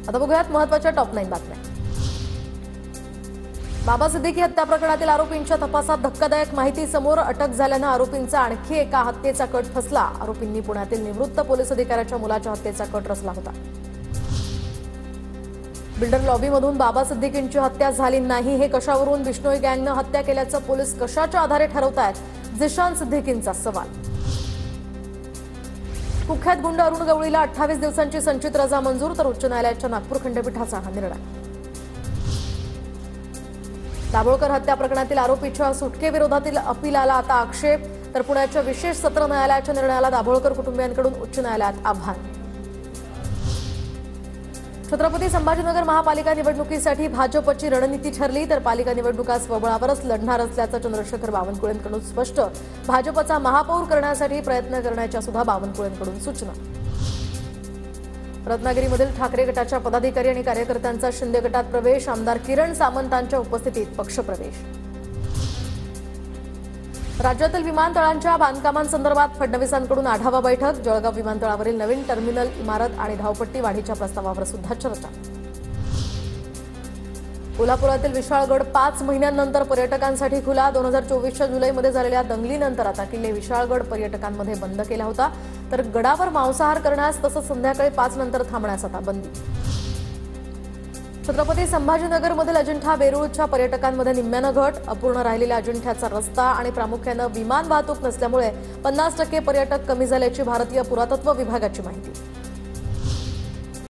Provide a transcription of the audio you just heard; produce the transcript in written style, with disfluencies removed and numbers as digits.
आता बघूयात महत्त्वाच्या टॉप 9 बातम्या। बाबा सिद्दीकी हत्या प्रकरणातील आरोपींच्या तपासात धक्कादायक माहिती समोर अटक झाल्याने आरोपींचा आणखी एका हत्येचा कट फसला। आरोपींनी पुण्यातील निवृत्त पोलीस अधिकाऱ्याच्या मुलाच्या हत्येचा कट रचला होता। बिल्डर लॉबीमधून बाबा सिद्दीकींची हत्या झाली नाही हे कशावरून बिश्नोई गँगने हत्या केल्याचं पोलीस कशाच्या आधारे ठरवतायत, जिशान सिद्दीकींचा सवाल। कुख्यात गुंड अरुण गवळीला 28 दिवसांची संचित रजा मंजूर, तर उच्च न्यायालयाच्या नागपूर खंडपीठाचा हा निर्णय। दाभोळकर हत्या प्रकरणातील आरोपीच्या सुटकेविरोधातील अपीलाला आता आक्षेप, तर पुण्याच्या विशेष सत्र न्यायालयाच्या निर्णयाला दाभोळकर कुटुंबियांकडून उच्च न्यायालयात आव्हान। छत्रपती संभाजीनगर महापालिका निवडणुकीसाठी भाजपची रणनीती ठरली, तर पालिका निवडणुका स्वबळावरच लढणार असल्याचं चंद्रशेखर बावनकुळेंकडून स्पष्ट। भाजपचा महापौर करण्यासाठी प्रयत्न करण्याच्या सुद्धा बावनकुळेंकडून सूचना। रत्नागिरीमधील ठाकरे गटाच्या पदाधिकारी आणि कार्यकर्त्यांचा शिंदे गटात प्रवेश, आमदार किरण सामंतांच्या उपस्थितीत पक्षप्रवेश। राज्यातील विमानतळांच्या बांधकामांसंदर्भात फडणवीसांकडून आढावा बैठक, जळगाव विमानतळावरील नवीन टर्मिनल इमारत आणि धावपट्टी वाढीच्या प्रस्तावावर सुद्धा चर्चा। कोल्हापुरातील विशाळगड 5 महिन्यांनंतर पर्यटकांसाठी खुला, 2024च्या जुलैमध्ये झालेल्या दंगलीनंतर आता किल्ले विशाळगड पर्यटकांमध्ये बंद केला होता, तर गडावर मांसाहार करण्यास तसंच संध्याकाळी 5 नंतर थांबण्यास आता बंदी। छत्रपती संभाजीनगरमधील अजिंठा वेरूळच्या पर्यटकांमध्ये निम्म्यानं घट, अपूर्ण राहिलेल्या अजिंठ्याचा रस्ता आणि प्रामुख्यानं विमान वाहतूक नसल्यामुळे 50% पर्यटक कमी झाल्याची भारतीय पुरातत्व विभागाची माहिती।